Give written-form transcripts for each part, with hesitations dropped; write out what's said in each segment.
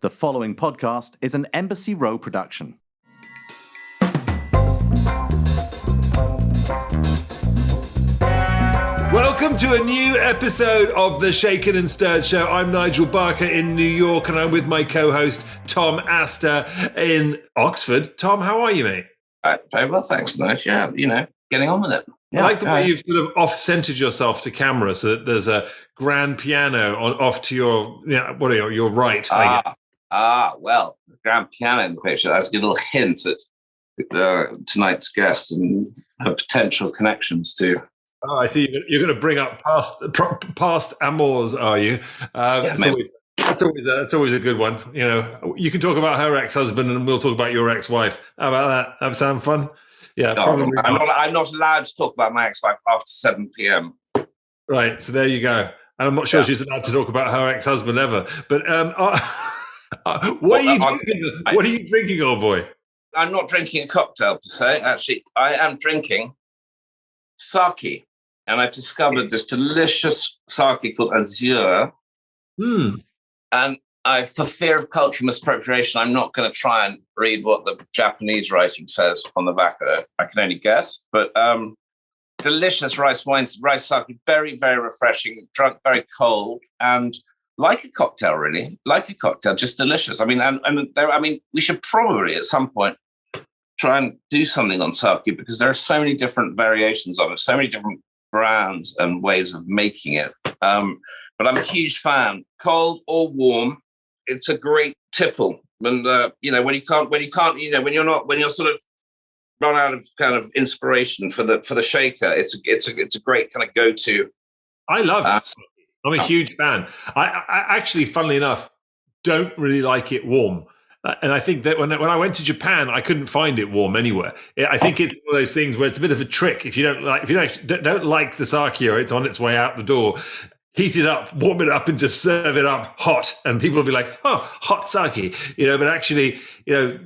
The following podcast is an Embassy Row production. Welcome to a new episode of the Shaken and Stirred Show. I'm Nigel Barker in New York, and I'm with my co-host Tom Astor in Oxford. Tom, how are you, mate? Very well, thanks, Nigel. Yeah, getting on with it. I like the way you've sort of off-centered yourself to camera, so that there's a grand piano off to your, your right. Well, the grand piano in the picture. That's a good little hint at tonight's guest and her potential connections to. Oh, I see. You're going to bring up past amours, are you? That's always a good one. You know, you can talk about her ex-husband, and we'll talk about your ex-wife. How about that? That sound fun? Yeah. No, I'm not allowed to talk about my ex-wife after 7 p.m. Right. So there you go. And I'm not sure she's allowed to talk about her ex-husband ever. But what are you drinking, old boy? I'm not drinking a cocktail per se. Actually, I am drinking sake. And I've discovered this delicious sake called Azure. And for fear of cultural misappropriation, I'm not going to try and read what the Japanese writing says on the back of it. I can only guess. But delicious rice sake, very, very refreshing, drunk very cold, and like a cocktail, really. Like a cocktail, just delicious. I mean, we should probably at some point try and do something on sake, because there are so many different variations of it, so many different brands and ways of making it. But I'm a huge fan, cold or warm. It's a great tipple. And when you're sort of run out of kind of inspiration for the shaker, it's a great kind of go-to. I love it. I'm a huge fan. I actually, funnily enough, don't really like it warm. And I think that when I went to Japan, I couldn't find it warm anywhere. I think it's one of those things where it's a bit of a trick. If you don't like the sake, or it's on its way out the door, heat it up, warm it up, and just serve it up hot. And people will be like, "Oh, hot sake," But actually, the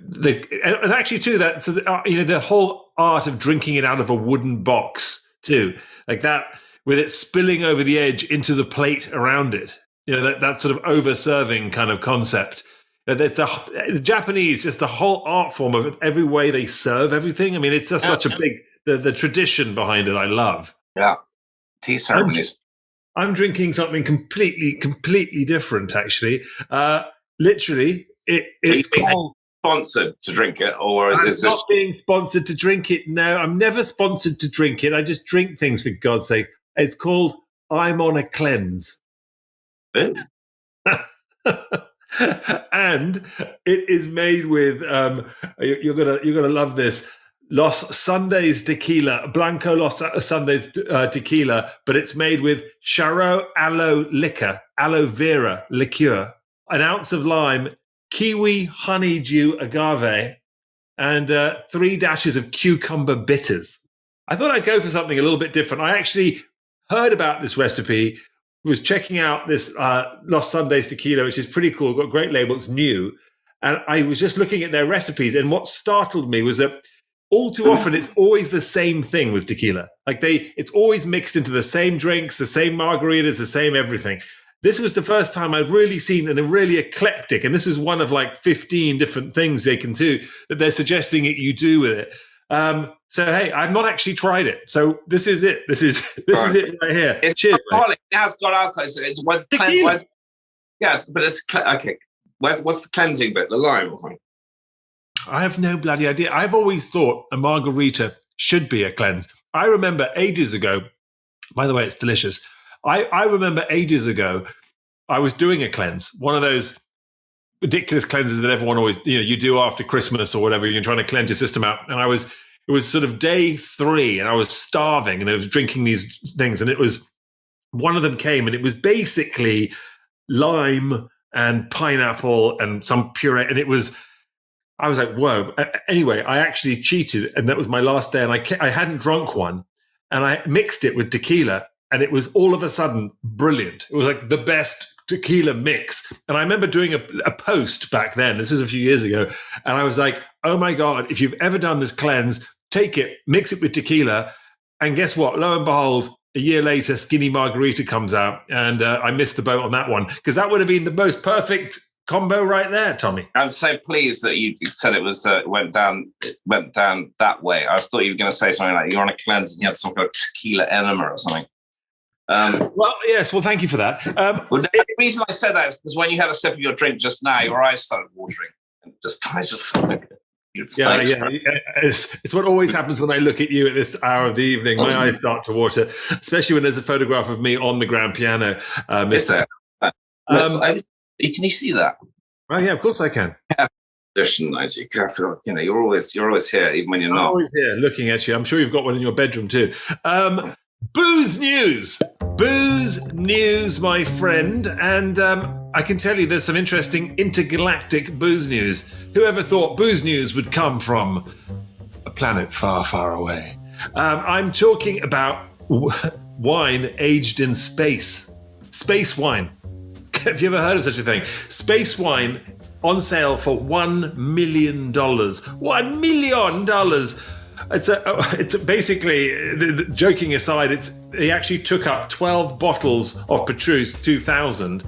whole art of drinking it out of a wooden box too, like that, with it spilling over the edge into the plate around it. That sort of over serving kind of concept. The Japanese, just the whole art form of it, every way they serve everything. I mean, it's just such a big, the tradition behind it I love. Yeah. Tea ceremonies. I'm drinking something completely different, actually. Literally, it's called... Sponsored to drink it, or is this... not being sponsored to drink it. No, I'm never sponsored to drink it. I just drink things, for God's sake. It's called I'm on a Cleanse. And it is made with you're gonna love this, Los Sundays tequila, Blanco Los Sundays tequila, but it's made with Charo aloe vera liqueur, an ounce of lime, kiwi honeydew agave, and 3 dashes of cucumber bitters. I thought I'd go for something a little bit different. I actually heard about this recipe, was checking out this Los Sundays tequila, which is pretty cool. Got a great label. It's new. And I was just looking at their recipes. And what startled me was that all too often, it's always the same thing with tequila. It's always mixed into the same drinks, the same margaritas, the same everything. This was the first time I'd really seen a really eclectic, and this is one of like 15 different things they can do that they're suggesting that you do with it. So hey, I've not actually tried it. So this is it. This is it right here. It's Cheers. Alcoholic. Now it's got alcohol. It's yes, but it's okay. What's the cleansing bit? The lime or something? I have no bloody idea. I've always thought a margarita should be a cleanse. I remember ages ago. By the way, it's delicious. I remember ages ago, I was doing a cleanse, one of those ridiculous cleanses that everyone always, you do after Christmas or whatever. You're trying to cleanse your system out. And it was sort of day 3, and I was starving, and I was drinking these things. And it was, one of them came, and it was basically lime and pineapple and some puree. And I was like, whoa. Anyway, I actually cheated, and that was my last day. And I hadn't drunk one, and I mixed it with tequila, and it was all of a sudden brilliant. It was like the best tequila mix. And I remember doing a post back then, this was a few years ago, and I was like, oh my God, if you've ever done this cleanse, take it, mix it with tequila, and guess what? Lo and behold, a year later, Skinny Margarita comes out, and I missed the boat on that one, because that would have been the most perfect combo right there, Tommy. I'm so pleased that you said it was went down that way. I thought you were going to say something like you're on a cleanse and you had some kind of tequila enema or something. Well, yes. Well, thank you for that. Well, the reason I said that is because when you had a sip of your drink just now, your eyes started watering. And I just yeah. It's what always happens when I look at you at this hour of the evening. My eyes start to water, especially when there's a photograph of me on the grand piano, Mr. Can you see that? Oh yeah, of course I can. Listen, Nigel, you're always here, even when you're not. I'm always here, looking at you. I'm sure you've got one in your bedroom too. Booze news, my friend, and I can tell you there's some interesting intergalactic booze news. Whoever thought booze news would come from a planet far, far away? I'm talking about wine aged in space. Space wine. Have you ever heard of such a thing? Space wine on sale for $1 million. $1 million. It's basically, joking aside, they actually took up 12 bottles of Petrus 2000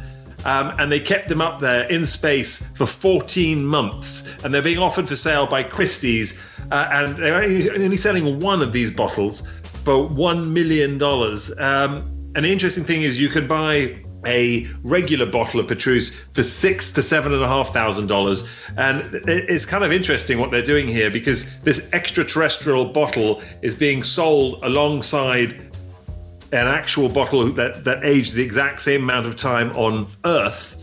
and they kept them up there in space for 14 months, and they're being offered for sale by Christie's, and they're only selling one of these bottles for $1 million. And the interesting thing is you can buy a regular bottle of Petrus for $6,000 to $7,500, and it's kind of interesting what they're doing here, because this extraterrestrial bottle is being sold alongside an actual bottle that aged the exact same amount of time on Earth.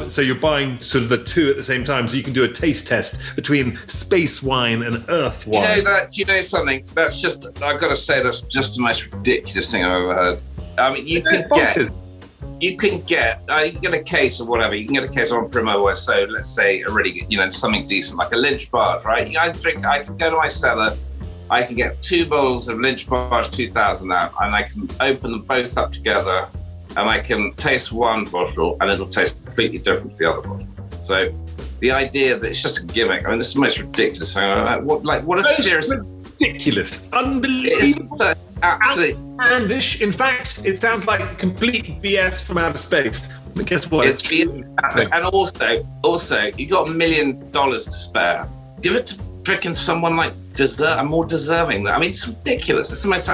So you're buying sort of the two at the same time, so you can do a taste test between space wine and Earth wine. Do you know something? That's just, I've got to say, that's just the most ridiculous thing I've ever heard. I mean, you can get a case of whatever. You can get a case on Primo, or so let's say a really good, something decent like a Lynch Barge, right? I can go to my cellar, I can get 2 bottles of Lynch Barge 2000 out, and I can open them both up together, and I can taste one bottle, and it'll taste completely different to the other bottle. So the idea that it's just a gimmick, I mean, this is the most ridiculous thing. What a serious... Ridiculous. Unbelievable. It's absolutely outlandish. In fact, it sounds like complete BS from outer space. But guess what? It's true. And also, you got $1 million to spare. Give it to freaking someone like more deserving. I mean, it's ridiculous. It's the most.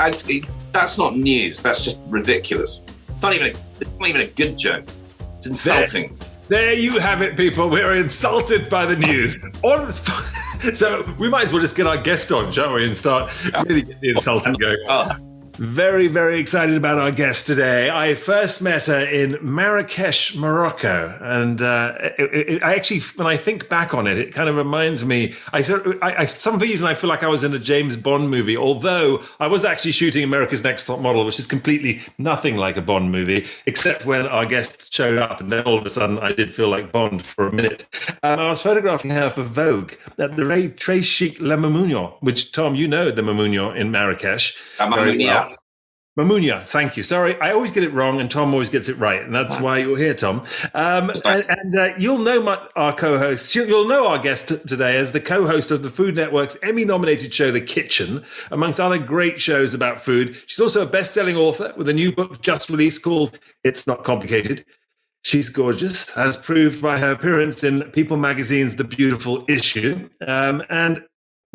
That's not news. That's just ridiculous. It's not even a good joke. It's insulting. There you have it, people. We're insulted by the news. So we might as well just get our guest on, shall we, and start really get the insulting going. Very, very excited about our guest today. I first met her in Marrakesh, Morocco. And I actually, when I think back on it, it kind of reminds me, some reason I feel like I was in a James Bond movie, although I was actually shooting America's Next Top Model, which is completely nothing like a Bond movie, except when our guest showed up. And then all of a sudden, I did feel like Bond for a minute. I was photographing her for Vogue at the Très Chic Le Mamounia, which, Tom, you know the Mamounia in Marrakesh. Mamounia, thank you. Sorry, I always get it wrong, and Tom always gets it right, and that's why you're here, Tom. And you'll know our co-host. You'll know our guest today as the co-host of the Food Network's Emmy-nominated show, The Kitchen, amongst other great shows about food. She's also a best-selling author with a new book just released called It's Not Complicated. She's gorgeous, as proved by her appearance in People magazine's The Beautiful Issue, and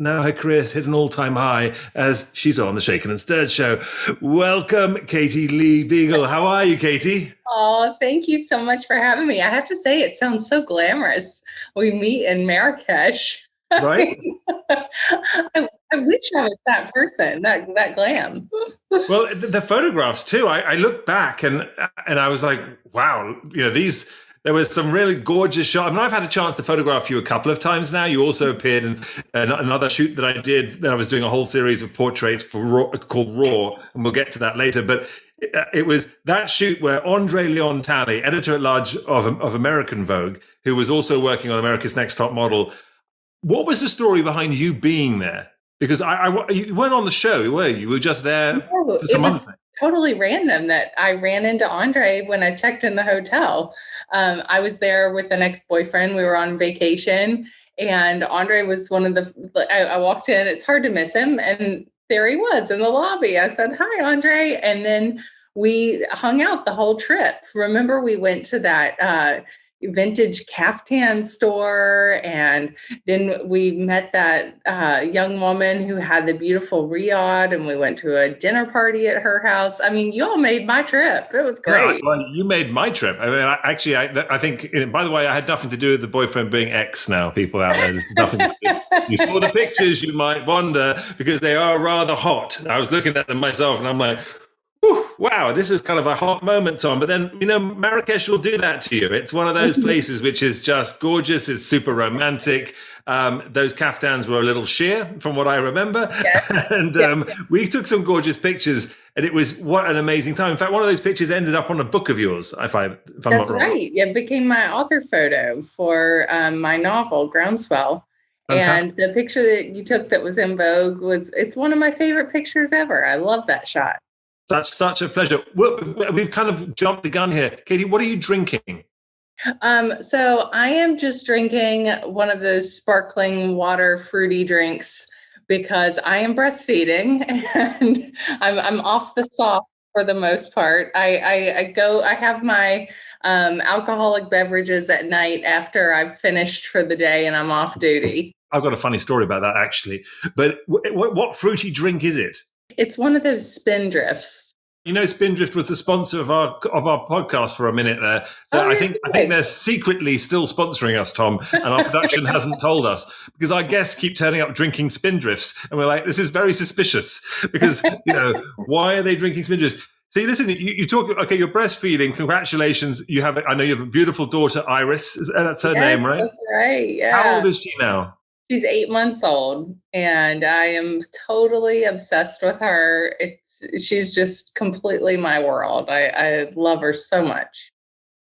now her career's hit an all-time high as she's on the Shaken and Stirred show. Welcome, Katie Lee Beagle. How are you, Katie? Oh, thank you so much for having me. I have to say, it sounds so glamorous. We meet in Marrakesh. Right? I wish I was that person, that glam. Well, the photographs too. I looked back and I was like, wow, there was some really gorgeous shots. I mean, I've had a chance to photograph you a couple of times now. You also appeared in another shoot that I did. I was doing a whole series of portraits called Raw, and we'll get to that later. But it was that shoot where Andre Leon Talley, editor-at-large of American Vogue, who was also working on America's Next Top Model. What was the story behind you being there? Because you weren't on the show, were you? You were just there for some other thing. Totally random that I ran into Andre when I checked in the hotel. I was there with an ex-boyfriend. We were on vacation, and Andre was one of I walked in. It's hard to miss him. And there he was in the lobby. I said, "Hi, Andre." And then we hung out the whole trip. Remember, we went to that vintage caftan store. And then we met that young woman who had the beautiful riad, and we went to a dinner party at her house. I mean, you all made my trip. It was great. Well, you made my trip. I mean, I think, by the way, I had nothing to do with the boyfriend being ex now, people out there. There's nothing to do. You saw the pictures, you might wonder, because they are rather hot. I was looking at them myself and I'm like, wow, this is kind of a hot moment, Tom. But then, Marrakesh will do that to you. It's one of those places which is just gorgeous. It's super romantic. Those caftans were a little sheer from what I remember. Yes. And we took some gorgeous pictures, and it was what an amazing time. In fact, one of those pictures ended up on a book of yours, if I'm not wrong. That's right. It became my author photo for my novel, Groundswell. Fantastic. And the picture that you took that was in Vogue it's one of my favorite pictures ever. I love that shot. Such a pleasure. We've kind of jumped the gun here. Katie, what are you drinking? So I am just drinking one of those sparkling water fruity drinks because I am breastfeeding and I'm off the soft for the most part. I have my alcoholic beverages at night after I've finished for the day and I'm off duty. I've got a funny story about that actually. But what fruity drink is it? It's one of those Spindrifts. Spindrift was the sponsor of our podcast for a minute there. So I think they're secretly still sponsoring us, Tom, and our production hasn't told us, because our guests keep turning up drinking Spindrifts, and we're like, this is very suspicious because why are they drinking Spindrifts? So listen, you talk. Okay, you're breastfeeding. Congratulations. I know you have a beautiful daughter, Iris. That's her name, right? That's right. Yeah. How old is she now? She's 8 months old, and I am totally obsessed with her. She's just completely my world. I love her so much.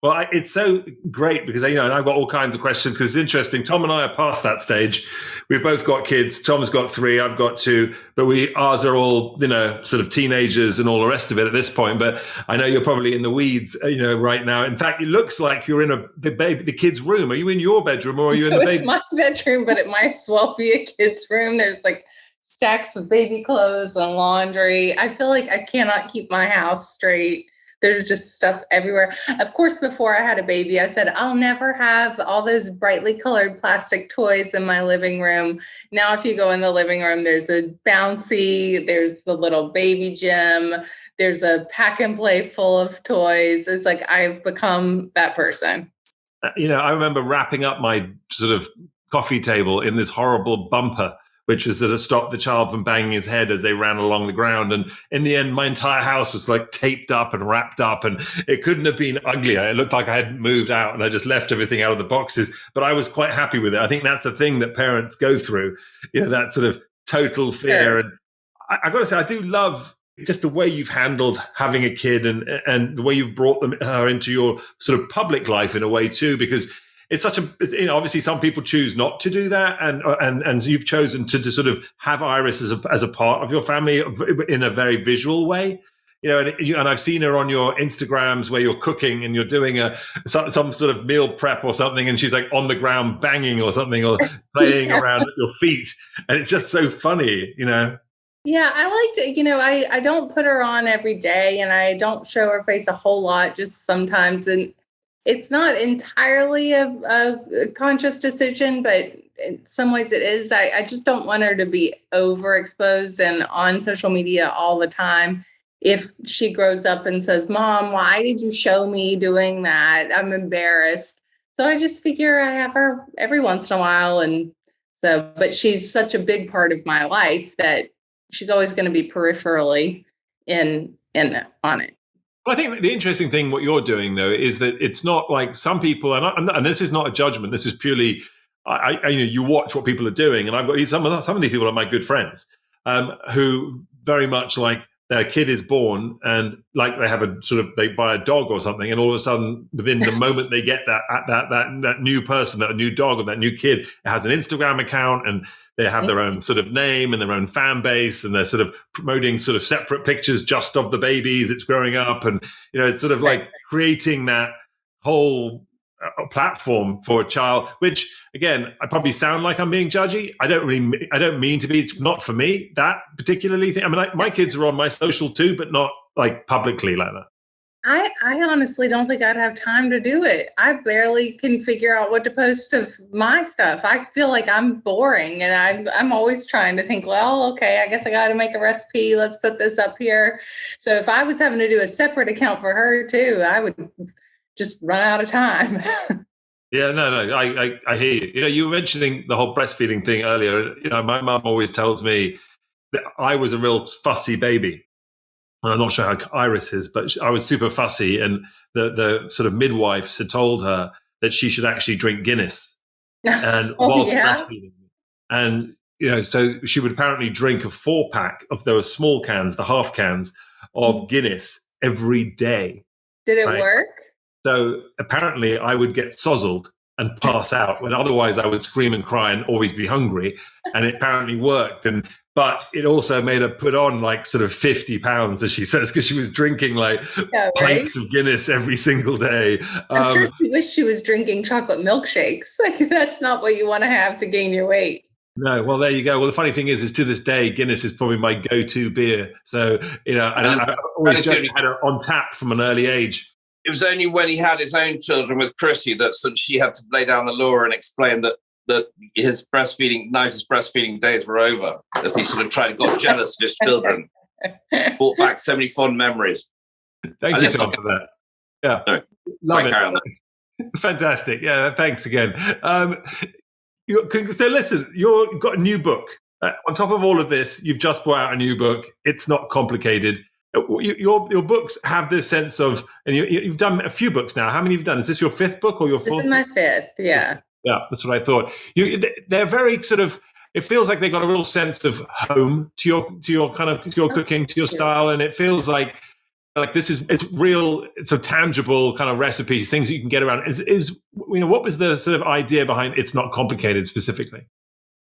Well, it's so great because, and I've got all kinds of questions because it's interesting. Tom and I are past that stage. We've both got kids. Tom's got 3, I've got 2, but ours are all, sort of teenagers and all the rest of it at this point. But I know you're probably in the weeds, right now. In fact, it looks like you're in the kid's room. Are you in your bedroom or are you in the baby? It's my bedroom, but it might as well be a kid's room. There's like stacks of baby clothes and laundry. I feel like I cannot keep my house straight. There's just stuff everywhere. Of course, before I had a baby, I said, I'll never have all those brightly colored plastic toys in my living room. Now, if you go in the living room, there's a bouncy, there's the little baby gym, there's a pack and play full of toys. It's like I've become that person. I remember wrapping up my sort of coffee table in this horrible bumper, which was to stop the child from banging his head as they ran along the ground. And in the end, my entire house was like taped up and wrapped up, and it couldn't have been uglier. It looked like I hadn't moved out and I just left everything out of the boxes, but I was quite happy with it. I think that's a thing that parents go through, that sort of total fear. Sure. And I got to say, I do love just the way you've handled having a kid and the way you've brought her into your sort of public life in a way too, because it's such a, obviously some people choose not to do that. And you've chosen to sort of have Iris as a part of your family in a very visual way, and I've seen her on your Instagrams where you're cooking and you're doing some sort of meal prep or something. And she's like on the ground banging or something or playing around at your feet. And it's just so funny, Yeah, I like to, I don't put her on every day and I don't show her face a whole lot, just sometimes. And it's not entirely a conscious decision, but in some ways it is. I just don't want her to be overexposed and on social media all the time. If she grows up and says, Mom, why did you show me doing that? I'm embarrassed. So I just figure I have her every once in a while. And so, but she's such a big part of my life that she's always going to be peripherally in on it. Well, I think the interesting thing, what you're doing, though, is that it's not like some people, and this is not a judgment. This is purely, you watch what people are doing, and I've got some of these people are my good friends, who very much like their kid is born, and like they buy a dog or something, and all of a sudden, within the moment they get that new person, that new dog or that new kid, it has an Instagram account, and they have their own sort of name and their own fan base, and they're sort of promoting sort of separate pictures just of the babies it's growing up. And, it's sort of like creating that whole platform for a child, which again, I probably sound like I'm being judgy. I don't mean to be. It's not for me, that particularly thing. I mean, my kids are on my social too, but not like publicly like that. I honestly don't think I'd have time to do it. I barely can figure out what to post of my stuff. I feel like I'm boring, and I'm always trying to think, well, okay, I guess I got to make a recipe. Let's put this up here. So if I was having to do a separate account for her too, I would just run out of time. Yeah, no, I hear you. You know, you were mentioning the whole breastfeeding thing earlier. You know, my mum always tells me that I was a real fussy baby. And I'm not sure how Iris is, but I was super fussy, and the sort of midwives had told her that she should actually drink Guinness and whilst breastfeeding. And you know, so she would apparently drink a 4-pack of those small cans, the half cans of Guinness every day. Did it work? So apparently I would get sozzled and pass out when otherwise I would scream and cry and always be hungry. And it apparently worked. But it also made her put on like sort of 50 pounds, as she says, because she was drinking like pints of Guinness every single day. I'm sure she wished she was drinking chocolate milkshakes. Like, that's not what you want to have to gain your weight. No, well, there you go. Well, the funny thing is to this day, Guinness is probably my go-to beer. So, you know, I always had it on tap from an early age. It was only when he had his own children with Chrissy that she had to lay down the law and explain that his Nigel's breastfeeding days were over, as he sort of got jealous of his children. Brought back so many fond memories. Thank you, Tom, for that. Yeah, no, love it. Fantastic. Yeah, thanks again. So listen, you've got a new book. On top of all of this, you've just brought out a new book. It's not complicated. Your books have this sense of, and you've done a few books now. How many have you done? Is this your 5th book or your 4th? This is my 5th, yeah. Yeah, that's what I thought. They're very sort of, it feels like they've got a real sense of home to your cooking, to your style. And it feels like it's real, it's a tangible kind of recipes, things you can get around. What was the sort of idea behind It's Not Complicated specifically?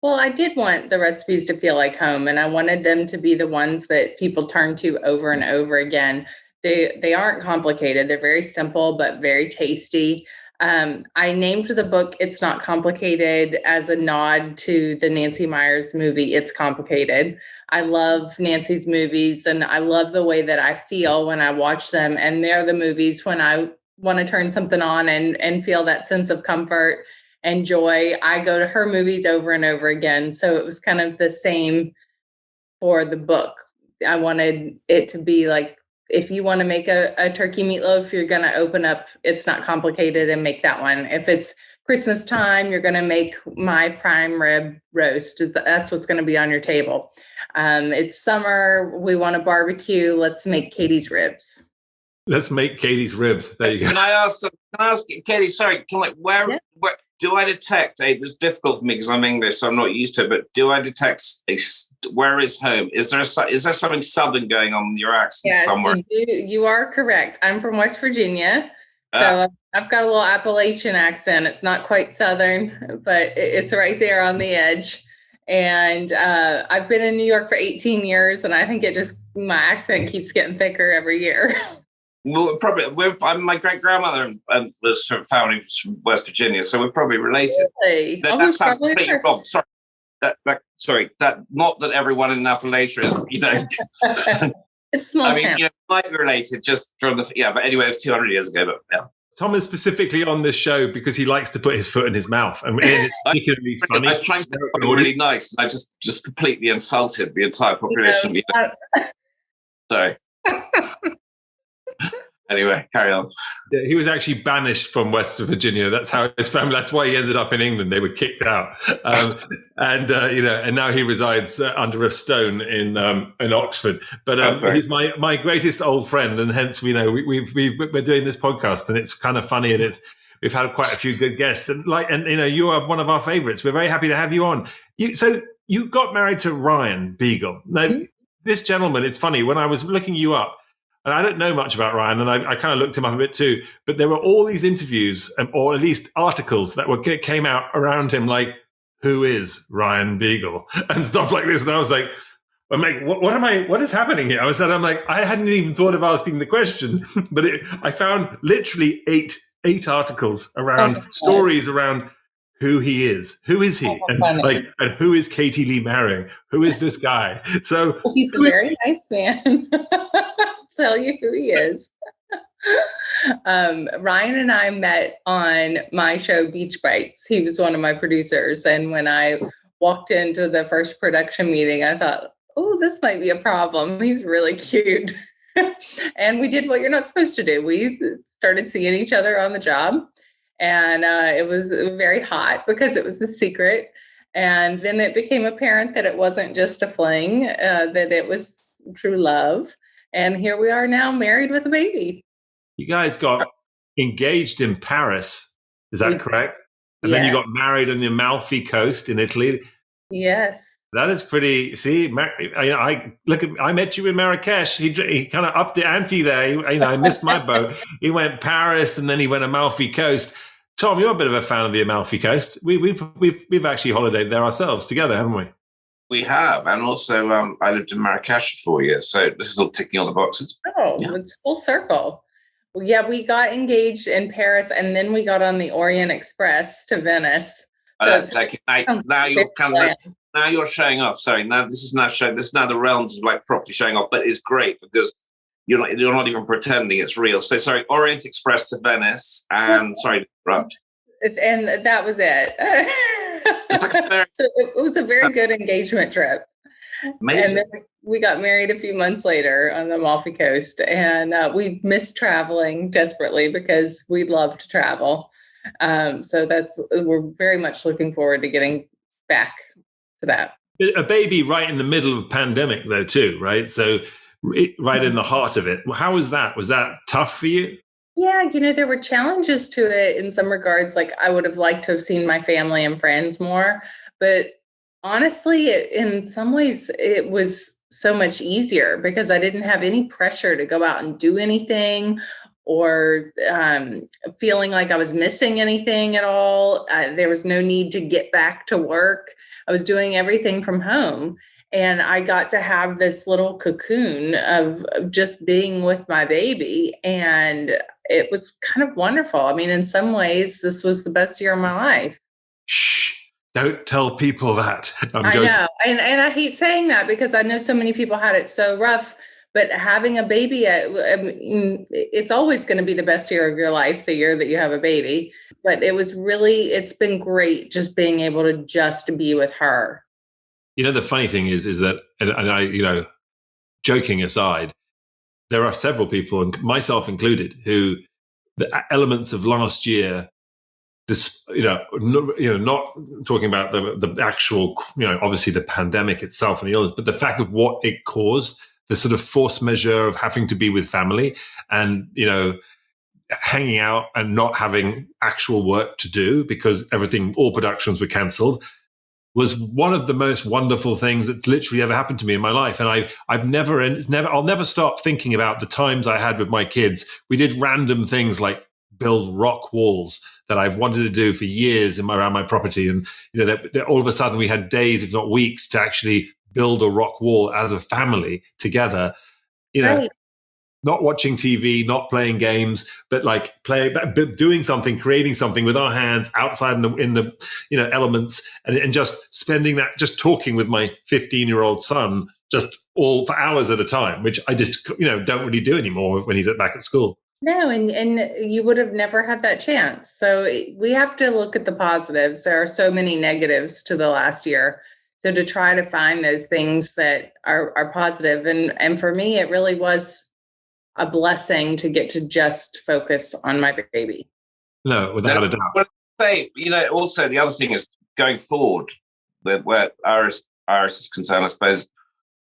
Well, I did want the recipes to feel like home, and I wanted them to be the ones that people turn to over and over again. They aren't complicated. They're very simple, but very tasty. I named the book It's Not Complicated as a nod to the Nancy Meyers movie, It's Complicated. I love Nancy's movies, and I love the way that I feel when I watch them. And they're the movies when I want to turn something on and feel that sense of comfort and joy. I go to her movies over and over again. So it was kind of the same for the book. I wanted it to be like, if you want to make a turkey meatloaf, you're going to open up It's Not Complicated and make that one. If it's Christmas time, you're going to make my prime rib roast. That's what's going to be on your table. It's summer. We want a barbecue. Let's make Katie's ribs. Let's make Katie's ribs. There you go. Can I ask Katie, sorry, where do I detect, it was difficult for me because I'm English, so I'm not used to it, but do I detect where is home? Is there something Southern going on in your accent somewhere? You are correct. I'm from West Virginia, so I've got a little Appalachian accent. It's not quite Southern, but it's right there on the edge. And I've been in New York for 18 years, and I think my accent keeps getting thicker every year. Well, probably. My great grandmother was founding from West Virginia, so we're probably related. Really? That sounds completely wrong. Sorry. That not that everyone in Appalachia is. It's small. I mean, might be related just from the But anyway, it was 200 years ago. But yeah. Tom is specifically on this show because he likes to put his foot in his mouth, and it's particularly funny. I was trying to say really nice, and I just completely insulted the entire population. Sorry. Anyway, carry on. Yeah, he was actually banished from West Virginia. That's how his family. That's why he ended up in England. They were kicked out, and now he resides under a stone in Oxford. But he's my greatest old friend, and hence we're doing this podcast, and it's kind of funny, and we've had quite a few good guests, and you are one of our favorites. We're very happy to have you on. So you got married to Ryan Beagle. Now, this gentleman. It's funny when I was looking you up. And I don't know much about Ryan, and I kind of looked him up a bit too. But there were all these interviews, or at least articles that came out around him, like, "Who is Ryan Beagle?" and stuff like this. And I was like, "I'm like, what is happening here?" I'm like, I hadn't even thought of asking the question, but I found literally eight articles around stories around who he is, who is he, and who is Katie Lee marrying? Who is this guy? So he's a very nice man. Tell you who he is. Ryan and I met on my show, Beach Bites. He was one of my producers. And when I walked into the first production meeting, I thought, oh, this might be a problem. He's really cute. And we did what you're not supposed to do. We started seeing each other on the job. And it was very hot because it was a secret. And then it became apparent that it wasn't just a fling, that it was true love. And here we are now, married with a baby. You guys got engaged in Paris. Is that correct? And then you got married on the Amalfi Coast in Italy. Yes. That is pretty. See, I met you in Marrakesh. He kind of upped the ante there. I missed my boat. He went Paris and then he went Amalfi Coast. Tom, you're a bit of a fan of the Amalfi Coast. We've actually holidayed there ourselves together, haven't we? We have, and also I lived in Marrakesh for 4 years, so this is all ticking all the boxes. Oh, It's full circle. Well, yeah, we got engaged in Paris, and then we got on the Orient Express to Venice. Now you're showing off. Sorry, now this is now the realms of like properly showing off, but it's great because you're not even pretending it's real. So sorry, Orient Express to Venice, and sorry to interrupt. And that was it. So it was a very good engagement trip. Amazing. And then we got married a few months later on the Amalfi Coast, and we missed traveling desperately because we love to travel. So we're very much looking forward to getting back to that. A baby right in the middle of a pandemic, though, too, right? So right in the heart of it. How was that? Was that tough for you? Yeah, there were challenges to it in some regards. Like I would have liked to have seen my family and friends more, but honestly, in some ways, it was so much easier because I didn't have any pressure to go out and do anything or feeling like I was missing anything at all. There was no need to get back to work. I was doing everything from home. And I got to have this little cocoon of just being with my baby. And it was kind of wonderful. I mean, in some ways, this was the best year of my life. Shh, don't tell people that. I know. And I hate saying that because I know so many people had it so rough. But having a baby, it's always going to be the best year of your life, the year that you have a baby. But it's been great just being able to just be with her. The funny thing is that, and I, joking aside, there are several people, and myself included, who the elements of last year, this, not talking about the actual, obviously the pandemic itself and the illness, but the fact of what it caused, the sort of force majeure of having to be with family and, hanging out and not having actual work to do because all productions were cancelled, was one of the most wonderful things that's literally ever happened to me in my life. And I'll never stop thinking about the times I had with my kids. We did random things like build rock walls that I've wanted to do for years around my property. And, that all of a sudden we had days, if not weeks, to actually build a rock wall as a family together, Right. Not watching TV, not playing games, but like doing something, creating something with our hands outside in the elements, and just spending that, just talking with my 15-year-old son, just all for hours at a time, which I just don't really do anymore when he's back at school. No, and you would have never had that chance. So we have to look at the positives. There are so many negatives to the last year. So to try to find those things that are positive, and for me, it really was a blessing to get to just focus on my baby. No, without a doubt. But also the other thing is going forward, where Iris is concerned, I suppose,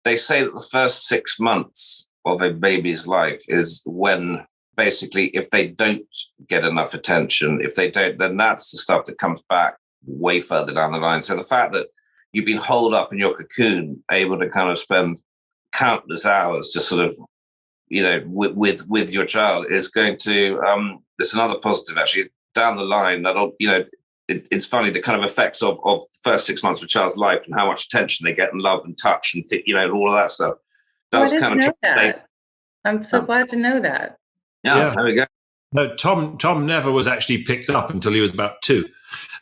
they say that the first 6 months of a baby's life is when basically if they don't get enough attention, if they don't, then that's the stuff that comes back way further down the line. So the fact that you've been holed up in your cocoon, able to kind of spend countless hours just sort of with your child is going to it's another positive actually down the line. That'll it's funny the kind of effects of the first 6 months of a child's life and how much attention they get and love and touch and all of that stuff does kind of that. I'm so glad to know that. Yeah, there we go. No, Tom never was actually picked up until he was about 2.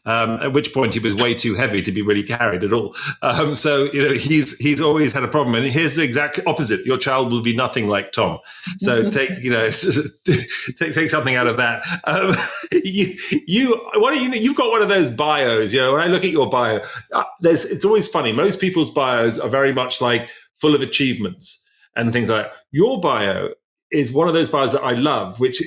At which point he was way too heavy to be really carried at all. So he's always had a problem. And here's the exact opposite: your child will be nothing like Tom. So take something out of that. You've got one of those bios. When I look at your bio, it's always funny. Most people's bios are very much like full of achievements and things like that. Your bio is one of those bios that I love, which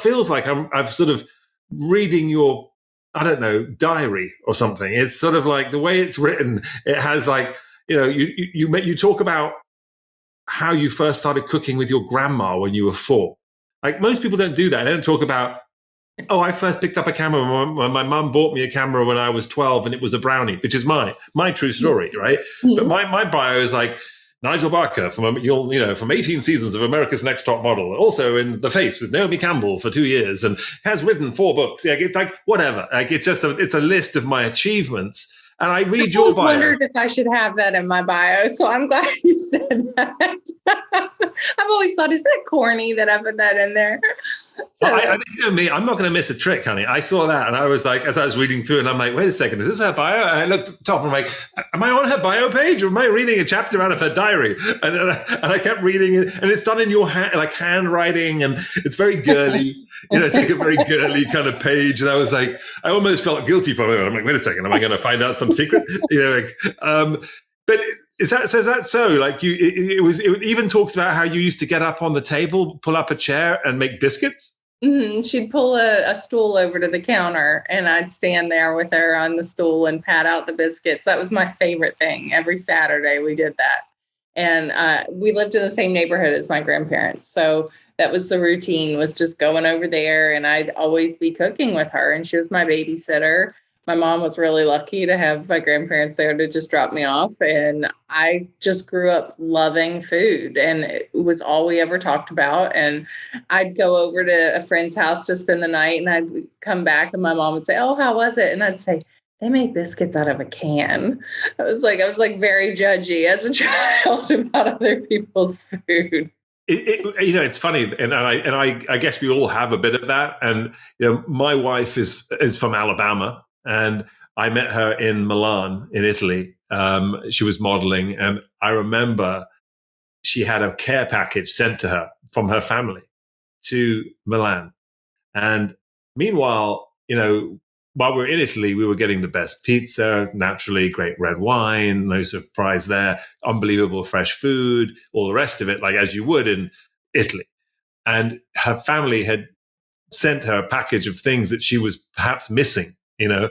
feels like I'm sort of reading your, I don't know, diary or something. It's sort of like the way it's written. It has like, you talk about how you first started cooking with your grandma when you were 4. Like most people don't do that. They don't talk about, I first picked up a camera when my mum bought me a camera when I was 12 and it was a Brownie, which is my true story, right? But my bio is like, Nigel Barker from 18 seasons of America's Next Top Model, also in The Face with Naomi Campbell for 2 years, and has written 4 books. Yeah, it's like whatever. Like it's a list of my achievements. And I read your bio. I wondered if I should have that in my bio, so I'm glad you said that. I've always thought, is that corny that I put that in there? So, I me, I'm not going to miss a trick, honey. I saw that and I was like, as I was reading through, and I'm like, wait a second, is this her bio? And I looked at the top and I'm like, am I on her bio page or am I reading a chapter out of her diary? And I kept reading it, and it's done in your handwriting, and it's very girly. It's like a very girly kind of page. And I was like, I almost felt guilty for it. I'm like, wait a second, am I going to find out some secret? But is that so? Like it even talks about how you used to get up on the table, pull up a chair, and make biscuits. Mm-hmm. She'd pull a stool over to the counter, and I'd stand there with her on the stool and pat out the biscuits. That was my favorite thing. Every Saturday we did that, and we lived in the same neighborhood as my grandparents, so that was the routine. Was just going over there, and I'd always be cooking with her, and she was my babysitter. My mom was really lucky to have my grandparents there to just drop me off. And I just grew up loving food, and it was all we ever talked about. And I'd go over to a friend's house to spend the night, and I'd come back and my mom would say, "Oh, how was it?" And I'd say, "They make biscuits out of a can." I was like very judgy as a child about other people's food. It's funny, and I guess we all have a bit of that. And my wife is from Alabama. And I met her in Milan, in Italy. She was modeling. And I remember she had a care package sent to her from her family to Milan. And meanwhile, while we were in Italy, we were getting the best pizza, naturally, great red wine, no surprise there, unbelievable fresh food, all the rest of it, like as you would in Italy. And her family had sent her a package of things that she was perhaps missing. In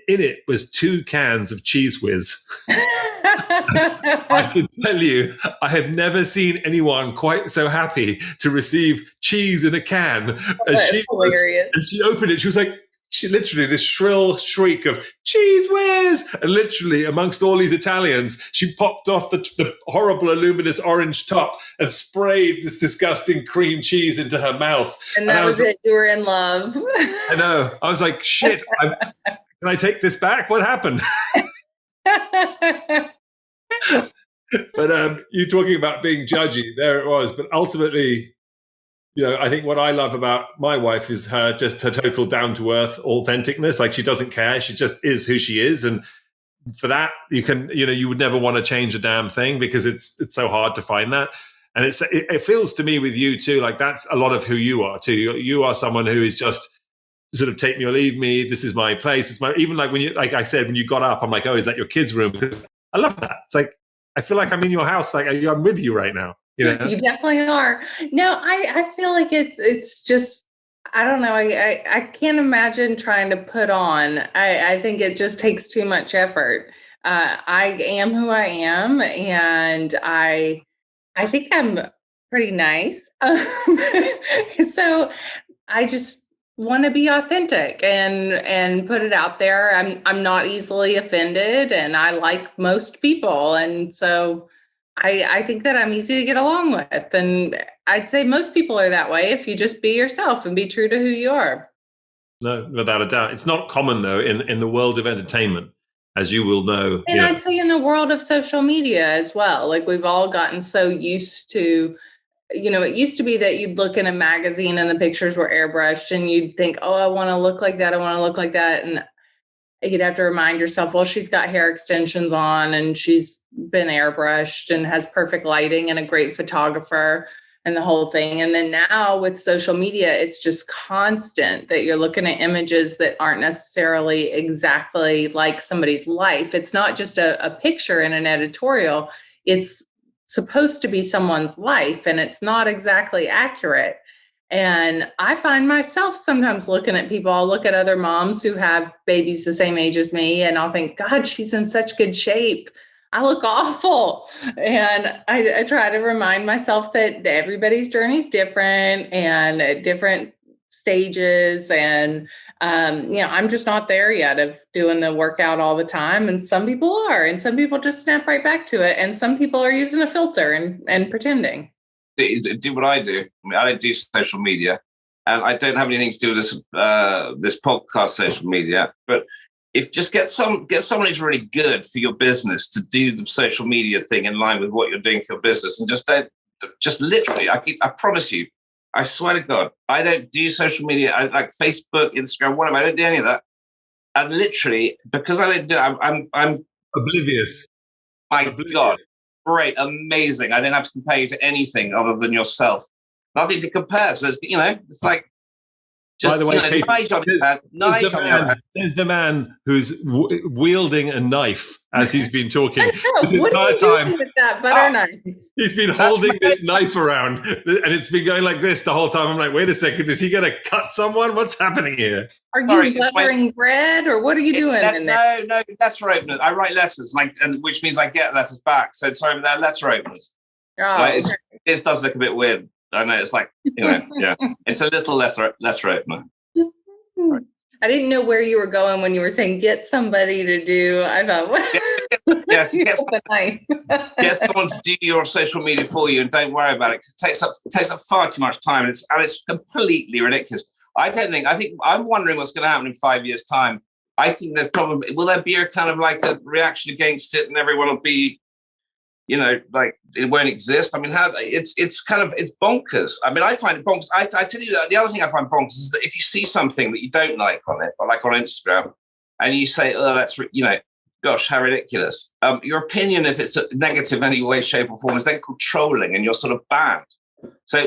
it was 2 cans of Cheese Whiz. I can tell you, I have never seen anyone quite so happy to receive cheese in a can as she was. And she opened it. She was like, this shrill shriek of Cheese Whiz. And literally amongst all these Italians, she popped off the horrible luminous orange top and sprayed this disgusting cream cheese into her mouth. And that was it. You were in love. I know. I was like, shit. Can I take this back? What happened? But you talking about being judgy, there it was. But ultimately, I think what I love about my wife is her total down-to-earth authenticness. Like she doesn't care. She just is who she is. And for that, you would never want to change a damn thing because it's so hard to find that. And it feels to me with you too, like that's a lot of who you are too. You are someone who is just sort of take me or leave me. This is my place. It's even like when like I said, when you got up, I'm like, oh, is that your kids' room? Because I love that. It's like, I feel like I'm in your house. Like I'm with you right now. You definitely are. No, I feel like it's just, I don't know. I can't imagine trying to put on. I think it just takes too much effort. I am who I am, and I think I'm pretty nice. So I just want to be authentic and put it out there. I'm not easily offended, and I like most people, and so I think that I'm easy to get along with. And I'd say most people are that way if you just be yourself and be true to who you are. No, without a doubt. It's not common though in the world of entertainment, as you will know. And I'd say in the world of social media as well. Like we've all gotten so used to, it used to be that you'd look in a magazine and the pictures were airbrushed and you'd think, oh, I want to look like that. I want to look like that. And you'd have to remind yourself, well, she's got hair extensions on and she's been airbrushed and has perfect lighting and a great photographer and the whole thing. And then now with social media, it's just constant that you're looking at images that aren't necessarily exactly like somebody's life. It's not just a picture in an editorial. It's supposed to be someone's life, and it's not exactly accurate. And I find myself sometimes looking at people, I'll look at other moms who have babies the same age as me, and I'll think, God, she's in such good shape. I look awful. And I try to remind myself that everybody's journey is different and at different stages. And, I'm just not there yet of doing the workout all the time. And some people are, and some people just snap right back to it. And some people are using a filter and pretending. Do what I do. I mean, I don't do social media, and I don't have anything to do with this podcast social media. But if just get someone who's really good for your business to do the social media thing in line with what you're doing for your business, and just literally, I promise you, I swear to God, I don't do social media. I like Facebook, Instagram, whatever. I don't do any of that. And literally, because I don't do it, I'm oblivious. My God. Great, amazing. I didn't have to compare you to anything other than yourself. Nothing to compare. So, it's like, just, by the way, there's the man who's wielding a knife as he's been talking. What are you doing with that butter knife? He's been holding this knife around, and it's been going like this the whole time. I'm like, wait a second, is he going to cut someone? What's happening here? Are you buttering bread, or what are you doing in there? No, letter openers. I write letters, which means I get letters back. So sorry, they're letter openers. It does look a bit weird. I know, it's like, yeah. It's a little letter opener. Right. I didn't know where you were going when you were saying get somebody to do. I thought, what? Yes, get someone to do your social media for you, and don't worry about it. It takes up far too much time, and it's completely ridiculous. I'm wondering what's going to happen in 5 years' time. I think that probably will there be a kind of like a reaction against it, and everyone will be, like it won't exist. I mean, it's bonkers. I mean, I find it bonkers. I tell you, the other thing I find bonkers is that if you see something that you don't like on it, or like on Instagram, and you say, "Oh, that's gosh, how ridiculous." Your opinion, if it's negative in any way, shape, or form, is then called trolling, and you're sort of banned. So,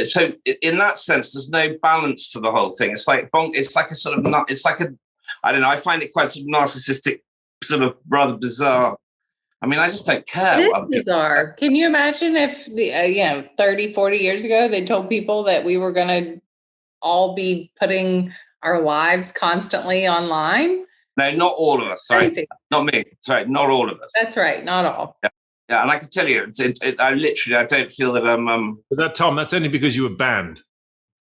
so in that sense, there's no balance to the whole thing. It's like it's like a sort of I don't know. I find it quite sort of narcissistic, sort of rather bizarre. I mean, I just don't care. It is bizarre. Can you imagine if 30, 40 years ago, they told people that we were going to all be putting our lives constantly online? No, not all of us. Sorry, not me. Sorry, not all of us. That's right, not all. Yeah, and I can tell you, I don't feel that I'm. But Tom, that's only because you were banned.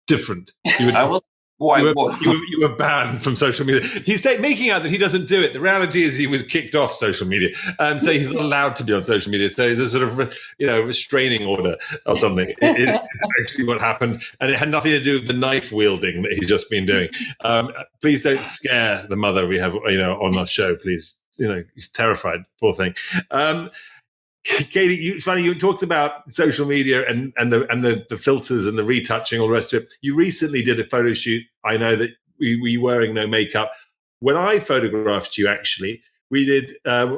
Different. I was. You were banned from social media. He's making out that he doesn't do it. The reality is he was kicked off social media. So he's not allowed to be on social media. So there's a sort of, restraining order or something. It's actually what happened. And it had nothing to do with the knife wielding that he's just been doing. Please don't scare the mother we have, on our show, please. He's terrified, poor thing. Katie, you talked about social media and the filters and the retouching, all the rest of it. You recently did a photo shoot. I know that we were wearing no makeup. When I photographed you, actually, we did a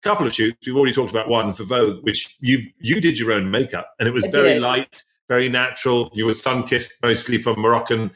couple of shoots. We've already talked about one for Vogue, which you did your own makeup, and it was very light, very natural. You were sun-kissed mostly from Moroccan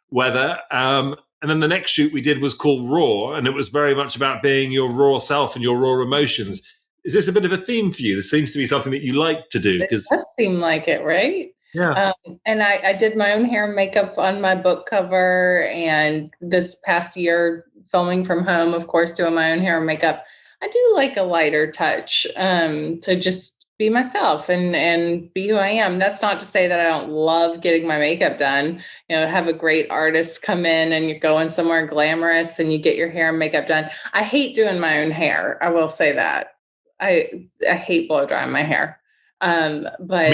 weather. And then the next shoot we did was called Raw, and it was very much about being your raw self and your raw emotions. Is this a bit of a theme for you? This seems to be something that you like to do. It does seem like it, right? Yeah. And I did my own hair and makeup on my book cover. And this past year, filming from home, of course, doing my own hair and makeup. I do like a lighter touch to just be myself and be who I am. That's not to say that I don't love getting my makeup done. Have a great artist come in and you're going somewhere glamorous and you get your hair and makeup done. I hate doing my own hair. I will say that. I hate blow drying my hair. But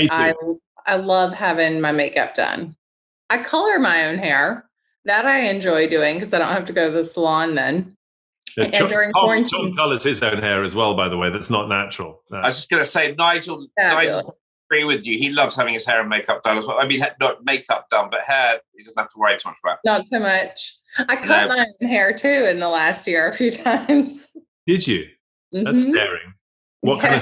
I love having my makeup done. I color my own hair. That I enjoy doing because I don't have to go to the salon then. And during quarantine, Tom colors his own hair as well, by the way. That's not natural. I was just going to say, Nigel agree with you. He loves having his hair and makeup done as well. I mean, not makeup done, but hair, he doesn't have to worry too much about. Not so much. I cut my own hair too in the last year a few times. Did you? That's daring. What kind of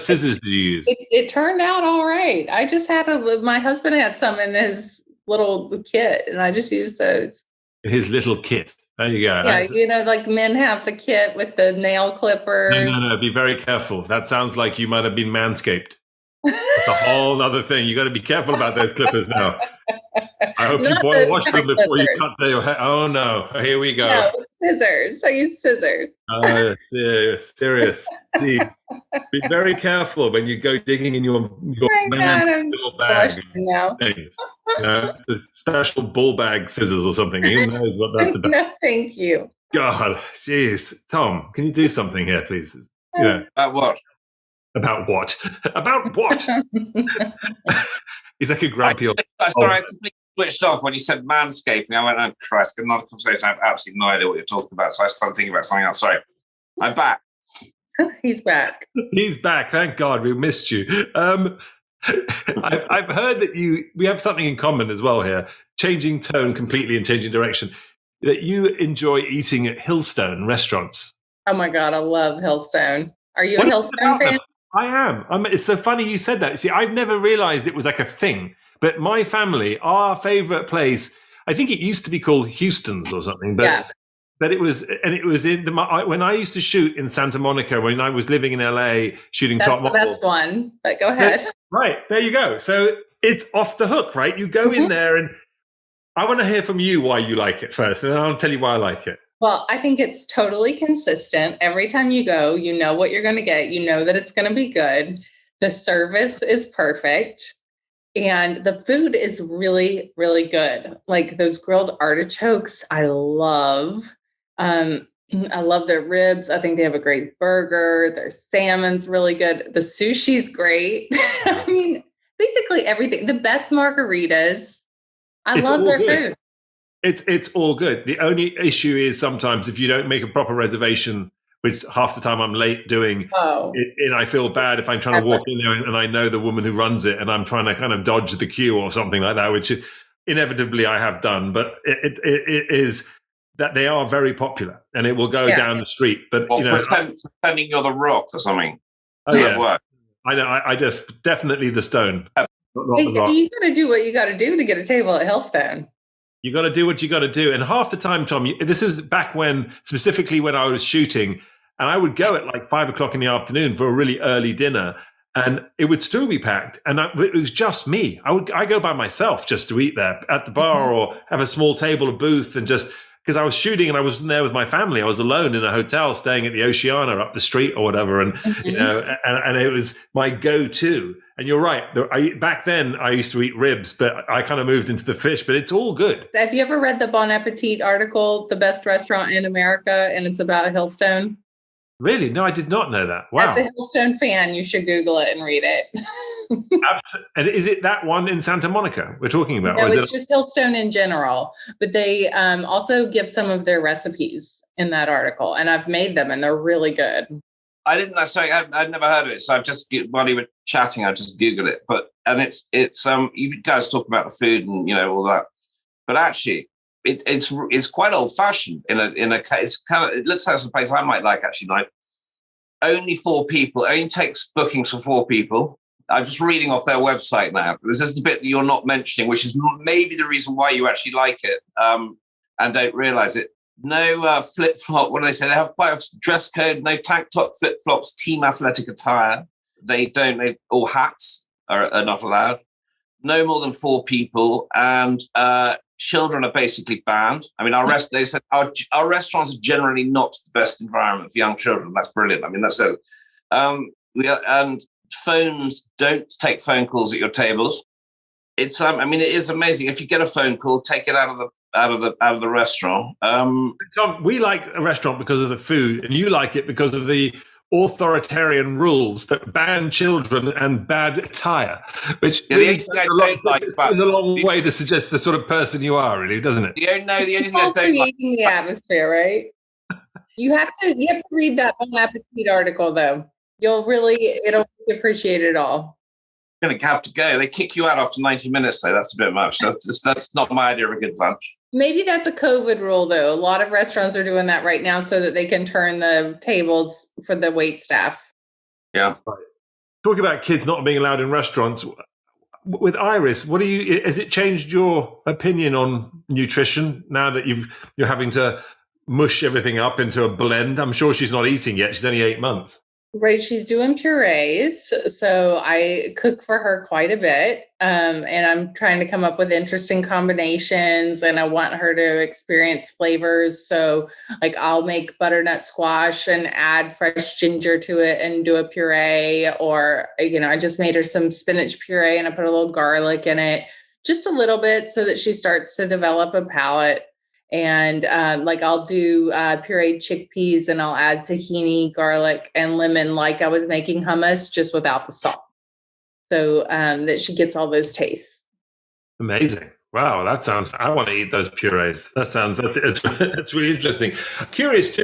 scissors did you use? It turned out all right. I just had my husband had some in his little kit, and I just used those. His little kit. There you go. Yeah, like men have the kit with the nail clippers. No. Be very careful. That sounds like you might have been manscaped. It's a whole other thing. You got to be careful about those clippers now. I hope you boil wash them before you cut your hair. Oh no! Here we go. No, scissors. I use scissors. Oh, serious. Jeez. Be very careful when you go digging in your man's little bag. Now. It's a special ball bag scissors or something. Who knows what that's about? No, thank you. God, jeez. Tom, can you do something here, please? What? About what? About what? He's like a grumpy old... I completely switched off when you said manscaping. I went, oh, Christ, another conversation. I have absolutely no idea what you're talking about. So I started thinking about something else. Sorry. I'm back. He's back. He's back. Thank God. We missed you. I've heard that we have something in common as well here, changing tone completely and changing direction, that you enjoy eating at Hillstone restaurants. Oh, my God. I love Hillstone. Are you a Hillstone fan? I am. It's so funny you said that. See, I've never realized it was like a thing. But my family, our favorite place, I think it used to be called Houston's or something. But it was in when I used to shoot in Santa Monica when I was living in LA shooting top model. That's the best one. But go ahead. Right, there you go. So it's off the hook, right? You go in there, and I want to hear from you why you like it first, and then I'll tell you why I like it. Well, I think it's totally consistent. Every time you go, you know what you're going to get. You know that it's going to be good. The service is perfect. And the food is really, really good. Like those grilled artichokes, I love. I love their ribs. I think they have a great burger. Their salmon's really good. The sushi's great. I mean, basically everything. The best margaritas. I love their food. It's all good. The only issue is sometimes if you don't make a proper reservation, which half the time I'm late doing, and I feel bad if I'm trying to walk in there and I know the woman who runs it and I'm trying to kind of dodge the queue or something like that, which inevitably I have done. But it is that they are very popular and it will go down the street. But pretending you're the Rock or something. Oh yeah, I know. I just definitely the Stone. Not the Rock. You got to do what you got to do to get a table at Hillstone. You got to do what you got to do. And half the time, Tom, this is back specifically when I was shooting, and I would go at like 5 o'clock in the afternoon for a really early dinner, and it would still be packed. And it was just me. I go by myself just to eat there at the bar or have a small table, a booth, and just because I was shooting and I wasn't there with my family. I was alone in a hotel staying at the Oceana up the street or whatever. And, and it was my go-to. And you're right. Back then, I used to eat ribs, but I kind of moved into the fish, but it's all good. Have you ever read the Bon Appetit article, The Best Restaurant in America, and it's about Hillstone? Really? No, I did not know that. Wow. As a Hillstone fan, you should Google it and read it. And is it that one in Santa Monica we're talking about? No, it's just Hillstone in general. But they also give some of their recipes in that article, and I've made them, and they're really good. I didn't necessarily. I'd never heard of it, so I've just while you were chatting, I just Googled it. And it's you guys talk about the food and all that, but actually, it's quite old fashioned. It's kind of, it looks like it's a place I might like actually. Like only 4 people. Only takes bookings for 4 people. I'm just reading off their website now. This is the bit that you're not mentioning, which is maybe the reason why you actually like it and don't realize it. No flip-flop. What do they say? They have quite a dress code. No tank top, flip-flops, team athletic attire. All hats are not allowed. No more than 4 people. And children are basically banned. I mean, they said our restaurants are generally not the best environment for young children. That's brilliant. I mean, that says and phones, don't take phone calls at your tables. It's it is amazing. If you get a phone call, take it out of the restaurant. Tom, we like a restaurant because of the food, and you like it because of the authoritarian rules that ban children and bad attire, which is a long way to suggest the sort of person you are, really, doesn't it? The only thing I don't like the atmosphere, right? You have to read that Bon Appetit article, though. It'll appreciate it all. going to have to go. They kick you out after 90 minutes, though. That's a bit much. That's not my idea of a good lunch. Maybe that's a COVID rule, though. A lot of restaurants are doing that right now so that they can turn the tables for the wait staff. Yeah. Talking about kids not being allowed in restaurants, with Iris, has it changed your opinion on nutrition now that you're having to mush everything up into a blend? I'm sure she's not eating yet. She's only 8 months. Right. She's doing purees. So I cook for her quite a bit. And I'm trying to come up with interesting combinations, and I want her to experience flavors. So like I'll make butternut squash and add fresh ginger to it and do a puree, or, I just made her some spinach puree and I put a little garlic in it, just a little bit, so that she starts to develop a palate. And like I'll do pureed chickpeas, and I'll add tahini, garlic, and lemon, like I was making hummus, just without the salt. So that she gets all those tastes. Amazing. Wow, that sounds, I want to eat those purees. That's really interesting. Curious too.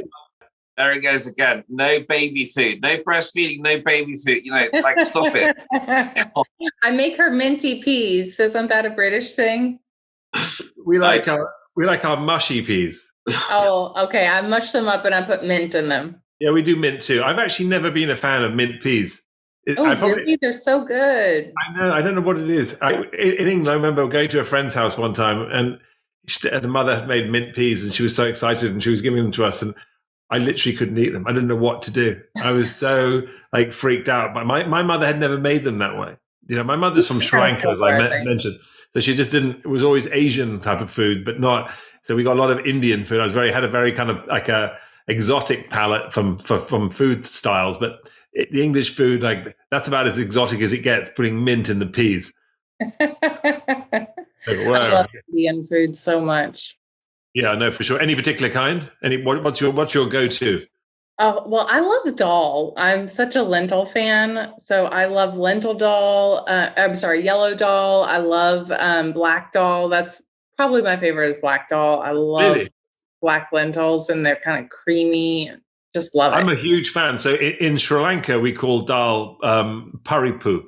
There it goes again. No baby food, no breastfeeding, no baby food. Stop it. I make her minty peas. Isn't that a British thing? We like our mushy peas. Oh, okay. I mush them up and I put mint in them. Yeah, we do mint too. I've actually never been a fan of mint peas. Really? They're so good. I know. I don't know what it is. In England, I remember going to a friend's house one time, and the mother had made mint peas, and she was so excited, and she was giving them to us, and I literally couldn't eat them. I didn't know what to do. I was so freaked out. But my mother had never made them that way. My mother's from Sri Lanka, as I mentioned. So she just didn't. It was always Asian type of food, but not. So we got a lot of Indian food. Had a very kind of like a exotic palate from food styles, but the English food, that's about as exotic as it gets. Putting mint in the peas. I love Indian food so much. Yeah, no, for sure. Any particular kind? What's your go-to? Oh, well, I love dal. I'm such a lentil fan. So I love lentil dal. Yellow dal. I love black dal. That's probably my favorite is black dal. I love black lentils, and they're kind of creamy. Just love it. I'm a huge fan. So in Sri Lanka, we call dal paripu.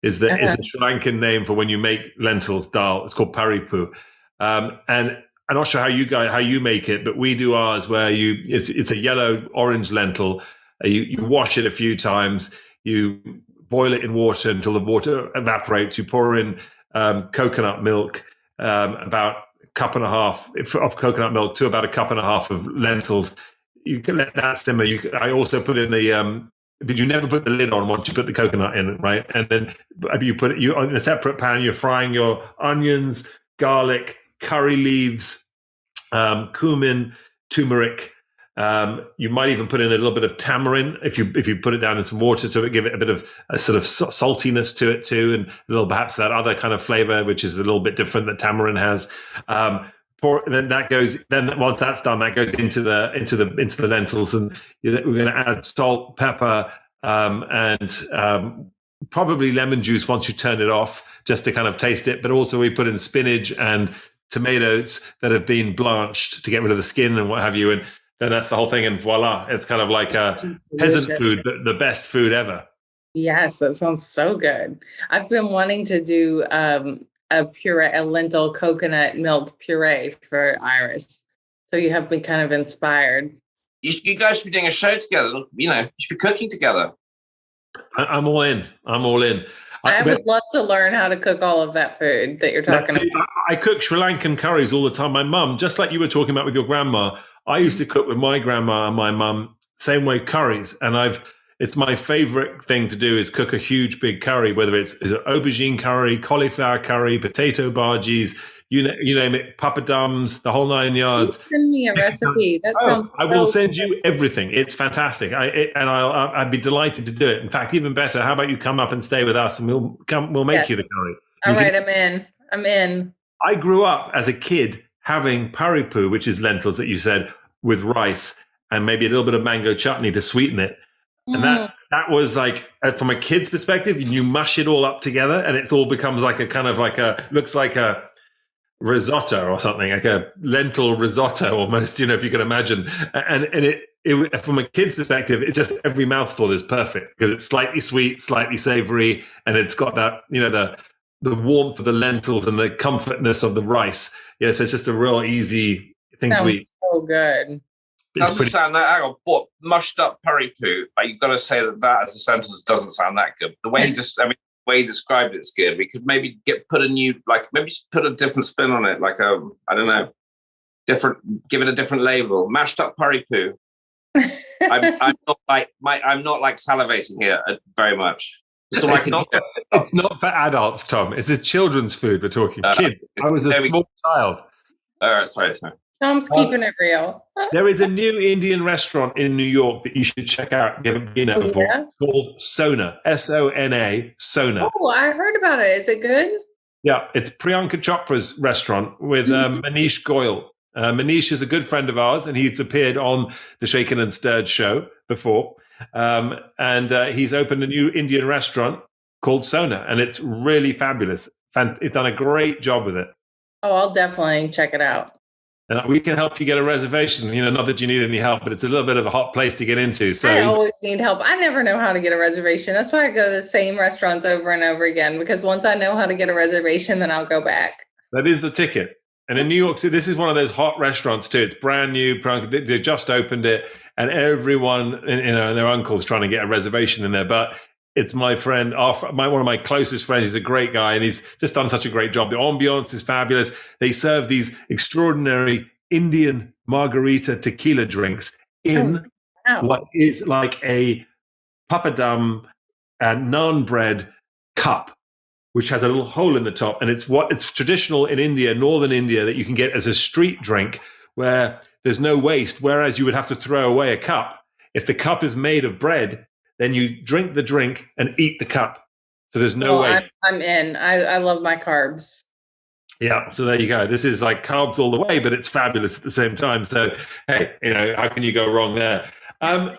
Is the Sri Lankan name for when you make lentils dal. It's called paripu. And I'm not sure how you make it, but we do ours where it's a yellow orange lentil. You wash it a few times. You boil it in water until the water evaporates. You pour in coconut milk, about a cup and a half of coconut milk to about a cup and a half of lentils. You can let that simmer. I also put in the. But you never put the lid on once you put the coconut in, right? And then you put it in a separate pan. You're frying your onions, garlic, curry leaves, cumin, turmeric. You might even put in a little bit of tamarind if you put it down in some water to give it a bit of a sort of saltiness to it too, and a little perhaps that other kind of flavor which is a little bit different that tamarind has. Then once that's done, that goes into the lentils, and we're going to add salt, pepper, and probably lemon juice once you turn it off, just to kind of taste it. But also we put in spinach and tomatoes that have been blanched to get rid of the skin and what have you, and then that's the whole thing. And voila, it's kind of like a peasant food, but the best food ever. Yes, that sounds so good. I've been wanting to do a lentil coconut milk puree for Iris. So you have been kind of inspired. You guys should be doing a show together. You should be cooking together. I'm all in. I would love to learn how to cook all of that food that you're talking about. I cook Sri Lankan curries all the time. My mum, just like you were talking about with your grandma, I used to cook with my grandma and my mum, same way, curries. And it's my favorite thing to do is cook a huge big curry, whether it's an aubergine curry, cauliflower curry, potato bhaji's, you name it, papadums, the whole 9 yards. Send me a recipe. That sounds. I will send you everything. It's fantastic. I'd be delighted to do it. In fact, even better, how about you come up and stay with us, and we'll make you the curry. All right, I'm in. I grew up as a kid having paripu, which is lentils that you said, with rice and maybe a little bit of mango chutney to sweeten it. And that was like, from a kid's perspective, you mush it all up together and it all becomes like a kind of looks like a risotto or something, like a lentil risotto almost, if you can imagine. And it from a kid's perspective, it's just every mouthful is perfect because it's slightly sweet, slightly savory, and it's got that, the warmth of the lentils and the comfortness of the rice. Yeah, so it's just a real easy thing to eat. So good. Doesn't sound that. Hang on, what mushed up curry poo? You've got to say that as a sentence doesn't sound that good. The way he the way he described it's good. We could maybe put a different spin on it, like I don't know, give it a different label. Mashed up curry poo. I'm not like salivating here very much. So it's not for adults, Tom. It's a children's food. We're talking kids. I was a small child. All right, sorry. Tom's keeping it real. There is a new Indian restaurant in New York that you should check out. You haven't been there before. Yeah? Called Sona. Sona. Sona. Oh, I heard about it. Is it good? Yeah, it's Priyanka Chopra's restaurant with Manish Goyal. Manish is a good friend of ours, and he's appeared on the Shaken and Stirred show before. And he's opened a new Indian restaurant called Sona, and it's really fabulous. It's done a great job with it. Oh, I'll definitely check it out. And we can help you get a reservation. Not that you need any help, but it's a little bit of a hot place to get into. So I always need help. I never know how to get a reservation. That's why I go to the same restaurants over and over again, because once I know how to get a reservation, then I'll go back. That is the ticket. And in New York City, this is one of those hot restaurants too. It's brand new. They just opened it, and everyone, and their uncle's trying to get a reservation in there. But it's my friend, one of my closest friends. He's a great guy, and he's just done such a great job. The ambiance is fabulous. They serve these extraordinary Indian margarita tequila drinks in what is like a papadum and naan bread cup, which has a little hole in the top. And it's traditional in India, northern India, that you can get as a street drink where there's no waste. Whereas you would have to throw away a cup. If the cup is made of bread, then you drink the drink and eat the cup. So there's no waste. I'm in. I love my carbs. Yeah. So there you go. This is like carbs all the way, but it's fabulous at the same time. So, hey, how can you go wrong there? I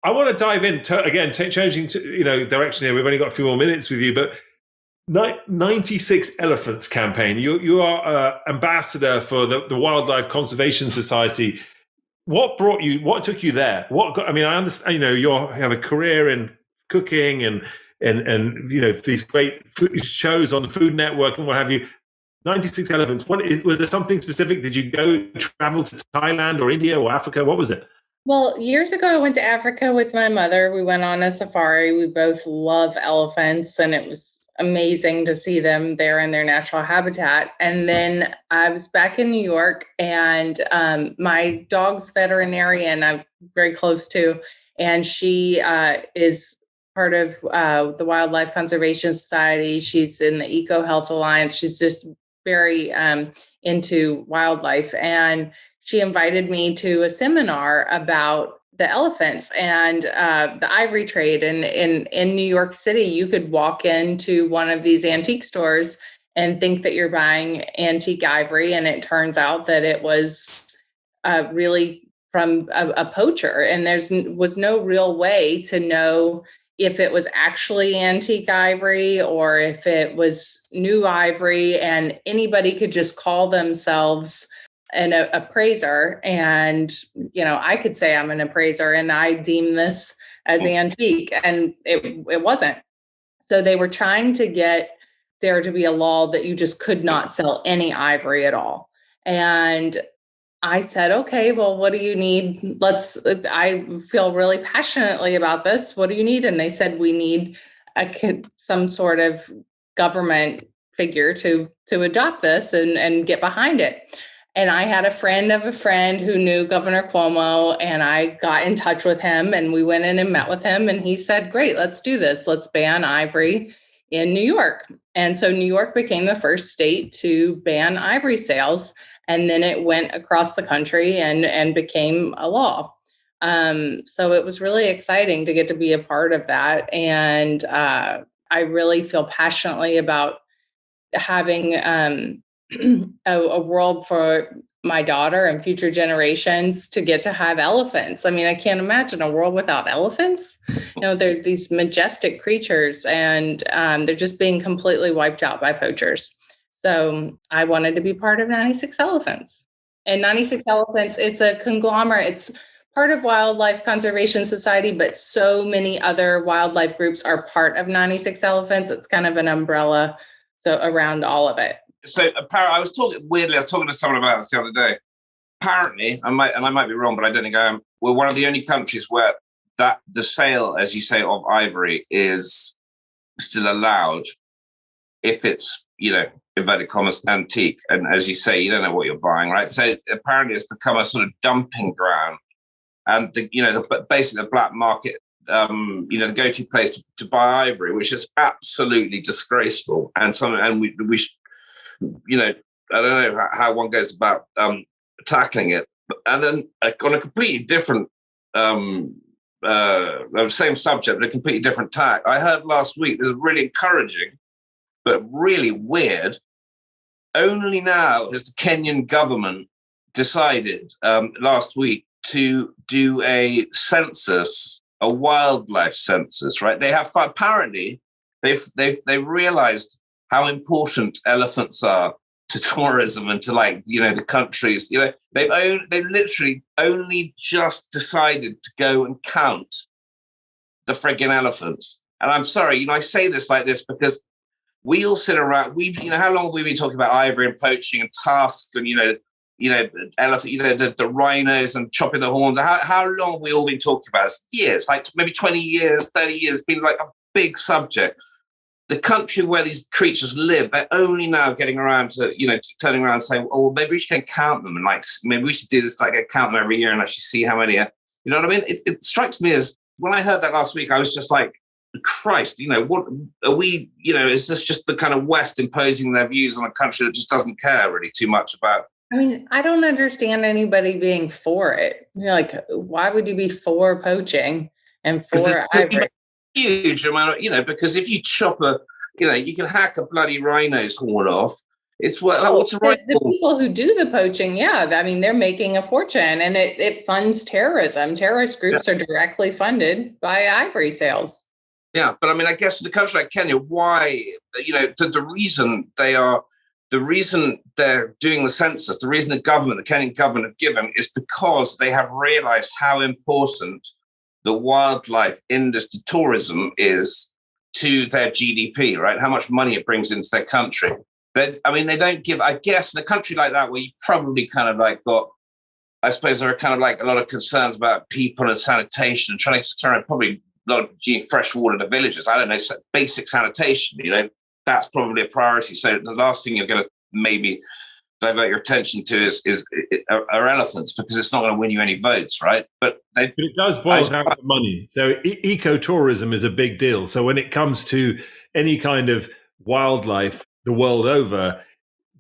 want to dive in again, changing direction here. We've only got a few more minutes with you, but 96 Elephants campaign. You are ambassador for the Wildlife Conservation Society. What took you there? I understand, you have a career in cooking and these great food shows on the Food Network and what have you. 96 Elephants. Was there something specific? Did you travel to Thailand or India or Africa? What was it? Well, years ago, I went to Africa with my mother. We went on a safari. We both love elephants, and it was amazing to see them there in their natural habitat. And then I was back in New York, and my dog's veterinarian I'm very close to, and she is part of the Wildlife Conservation Society. She's in the Eco Health Alliance. She's just very into wildlife. And she invited me to a seminar about the elephants and the ivory trade. And in New York City, you could walk into one of these antique stores and think that you're buying antique ivory. And it turns out that it was really from a poacher. And was no real way to know if it was actually antique ivory or if it was new ivory. And anybody could just call themselves an appraiser. And, I could say I'm an appraiser and I deem this as antique, and it wasn't. So they were trying to get there to be a law that you just could not sell any ivory at all. And I said, okay, well, what do you need? I feel really passionately about this. What do you need? And they said, we need some sort of government figure to adopt this and get behind it. And I had a friend of a friend who knew Governor Cuomo, and I got in touch with him, and we went in and met with him, and he said, great, let's do this. Let's ban ivory in New York. And so New York became the first state to ban ivory sales. And then it went across the country and became a law. So it was really exciting to get to be a part of that. And I really feel passionately about having a world for my daughter and future generations to get to have elephants. I mean, I can't imagine a world without elephants. They're these majestic creatures, and they're just being completely wiped out by poachers. So I wanted to be part of 96 Elephants. And 96 Elephants, it's a conglomerate. It's part of Wildlife Conservation Society, but so many other wildlife groups are part of 96 Elephants. It's kind of an umbrella around all of it. So apparently, I was talking to someone about this the other day. Apparently, I might be wrong, but I don't think I am. We're one of the only countries where that the sale, as you say, of ivory is still allowed if it's, inverted commas, antique. And as you say, you don't know what you're buying, right? So apparently it's become a sort of dumping ground. And, basically the black market, the go-to place to buy ivory, which is absolutely disgraceful. And we should, I don't know how one goes about tackling it. And then on a completely different, same subject, but a completely different tack, I heard last week, this is really encouraging, but really weird. Only now has the Kenyan government decided last week to do a census, a wildlife census, right? They have apparently they've realized how important elephants are to tourism and to the countries. They've literally only just decided to go and count the friggin' elephants. And I'm sorry, I say this like this because we all sit around. How long have we been talking about ivory and poaching and tusk and elephant, the rhinos and chopping the horns? How long have we all been talking about this? Years, like maybe 20 years, 30 years. It's been like a big subject. The country where these creatures live, they're only now getting around to, turning around and saying, oh, well, maybe we should count them and maybe we should do this, count them every year and actually see how many are. You know what I mean? It strikes me as, when I heard that last week, I was just like, Christ, what are we, is this just the kind of West imposing their views on a country that just doesn't care really too much about? I mean, I don't understand anybody being for it. Why would you be for poaching and for ivory? Huge amount of, because if you chop you can hack a bloody rhino's horn off. It's what's a rhino? The people who do the poaching, they're making a fortune, and it funds terrorism. Terrorist groups are directly funded by ivory sales. Yeah, but I guess in a country like Kenya, why, the reason they're doing the census, the reason the Kenyan government have given is because they have realized how important the wildlife industry, tourism is to their GDP, right? How much money it brings into their country. But they don't give, I guess, in a country like that where you probably kind of got, I suppose there are kind of a lot of concerns about people and sanitation and trying to probably a lot of fresh water to villages. I don't know, basic sanitation, that's probably a priority. So the last thing you're going to maybe divert your attention to are elephants, because it's not going to win you any votes, right? But it does boil down to money. So ecotourism is a big deal. So when it comes to any kind of wildlife the world over,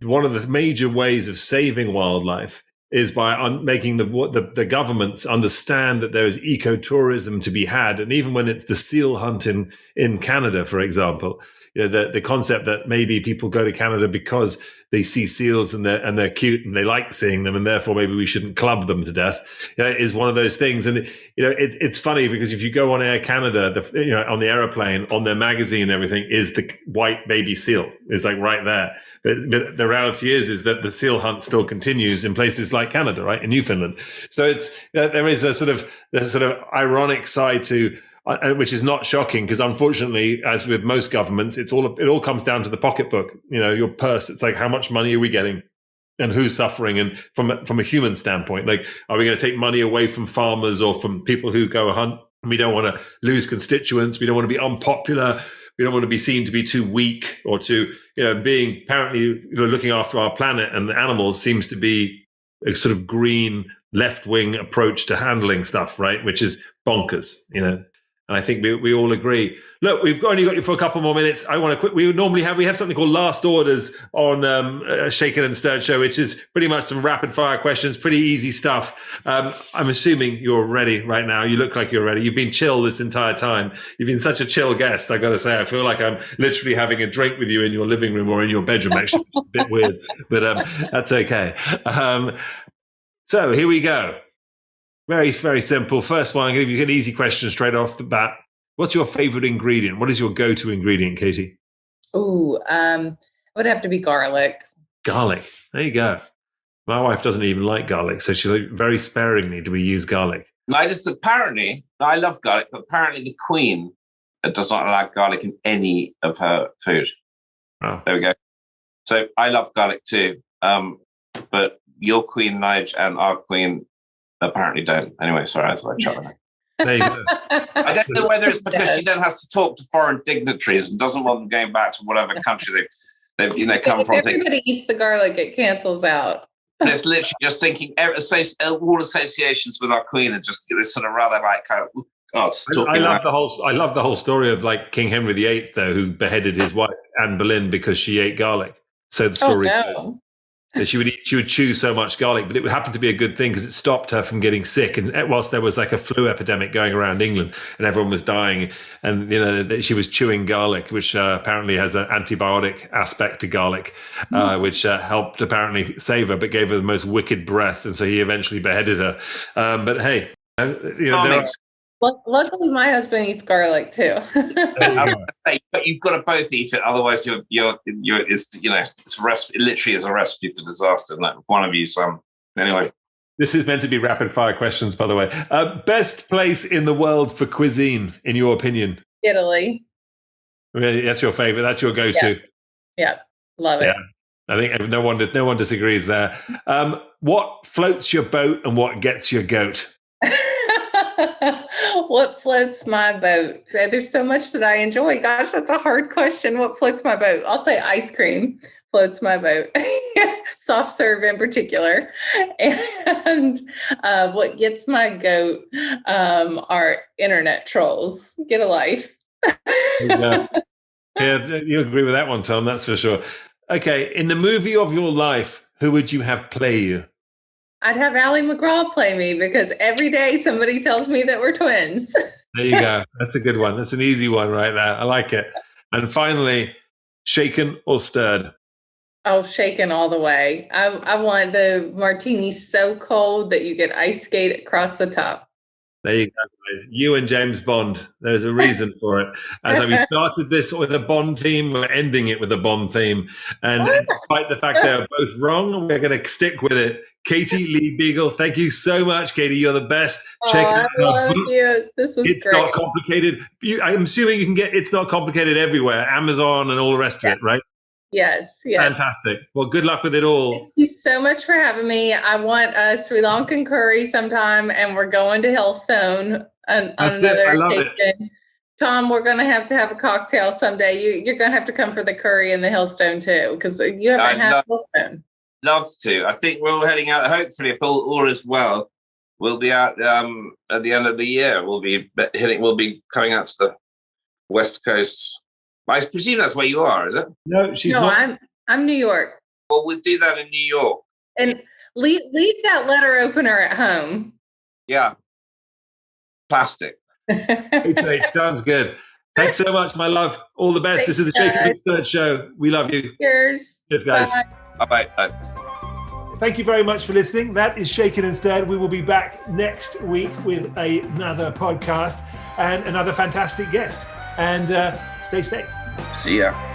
one of the major ways of saving wildlife is by making the governments understand that there is ecotourism to be had. And even when it's the seal hunt in Canada, for example, the concept that maybe people go to Canada because they see seals and they're cute and they like seeing them, and therefore maybe we shouldn't club them to death, is one of those things. And it's funny because if you go on Air Canada, on the aeroplane, on their magazine and everything is the white baby seal. It's right there. But the reality is that the seal hunt still continues in places like Canada, right, in Newfoundland. So there is a sort of ironic side to. Which is not shocking, because unfortunately, as with most governments, it all comes down to the pocketbook. Your purse. It's how much money are we getting, and who's suffering? And from a human standpoint, are we going to take money away from farmers or from people who go hunt? We don't want to lose constituents. We don't want to be unpopular. We don't want to be seen to be too weak or to being apparently looking after our planet and animals seems to be a sort of green left-wing approach to handling stuff, right? Which is bonkers, And I think we all agree. Look, we've only got you for a couple more minutes. I want to quick. We have something called Last Orders on Shaken and Stirred Show, which is pretty much some rapid fire questions, pretty easy stuff. I'm assuming you're ready right now. You look like you're ready. You've been chill this entire time. You've been such a chill guest. I got to say, I feel like I'm literally having a drink with you in your living room or in your bedroom. Actually, it's a bit weird, but that's okay. So here we go. Very, very simple. First one, I'm going to give you an easy question straight off the bat. What's your favorite ingredient? What is your go-to ingredient, Katie? Ooh, would have to be garlic. Garlic. There you go. My wife doesn't even like garlic, so she very sparingly do we use garlic. I love garlic, but apparently the Queen does not like garlic in any of her food. Oh. There we go. So I love garlic too. But your Queen, Nigel, and our Queen apparently don't. Anyway, sorry, I thought I'd shut that. There you go. I don't know whether it's because she then has to talk to foreign dignitaries and doesn't want them going back to whatever country they come from. If everybody eats the garlic, it cancels out. And it's literally just thinking all associations with our Queen are just this sort of rather like kind of. I love the whole story of like King Henry VIII, though, who beheaded his wife Anne Boleyn because she ate garlic. So the story goes that she would chew so much garlic, but it happened to be a good thing because it stopped her from getting sick. And whilst there was like a flu epidemic going around England and everyone was dying, and she was chewing garlic, which apparently has an antibiotic aspect to garlic, which helped apparently save her, but gave her the most wicked breath, and so he eventually beheaded her. But hey, luckily, my husband eats garlic too. But you've got to both eat it, otherwise it's a recipe. It literally is a recipe for disaster. And if one of you, anyway. This is meant to be rapid fire questions, by the way. Best place in the world for cuisine, in your opinion? Italy. Really, that's your favorite. That's your go-to. Yeah, love it. I think no one disagrees there. What floats your boat and what gets your goat? What floats my boat? There's so much that I enjoy. Gosh, that's a hard question. What floats my boat? I'll say ice cream floats my boat. Soft serve in particular. And what gets my goat are internet trolls. Get a life. Yeah, you agree with that one, Tom, that's for sure. Okay, in the movie of your life, who would you have play you? I'd have Ally McGraw play me because every day somebody tells me that we're twins. There you go. That's a good one. That's an easy one right there. I like it. And finally, shaken or stirred? Oh, shaken all the way. I want the martini so cold that you get ice skate across the top. There you go, guys. You and James Bond. There's a reason for it. As we started this with a Bond theme, we're ending it with a Bond theme. And despite the fact they're both wrong, we're going to stick with it. Katie Lee Beagle, thank you so much, Katie. You're the best. Check it out. I love you. This was great. It's not complicated. I'm assuming you can get It's Not Complicated everywhere, Amazon and all the rest of it, right? Yes. Fantastic. Well, good luck with it all. Thank you so much for having me. I want a Sri Lankan curry sometime, and we're going to Hillstone on another occasion. Tom, we're going to have a cocktail someday. You're going to have to come for the curry and the Hillstone too, because you haven't had Hillstone. Love to. I think we're all heading out. Hopefully, if all is well, we'll be out at the end of the year. We'll be coming out to the West Coast. I presume that's where you are, is it? No, she's not. I'm New York. Well, we'll do that in New York. And leave that letter opener at home. Yeah. Plastic. Okay, sounds good. Thanks so much, my love. All the best. This is the Shaken and Stirred Show. We love you. Cheers. Cheers, guys. Bye. Thank you very much for listening. That is Shaken and Stirred. We will be back next week with another podcast and another fantastic guest. And stay safe. See ya.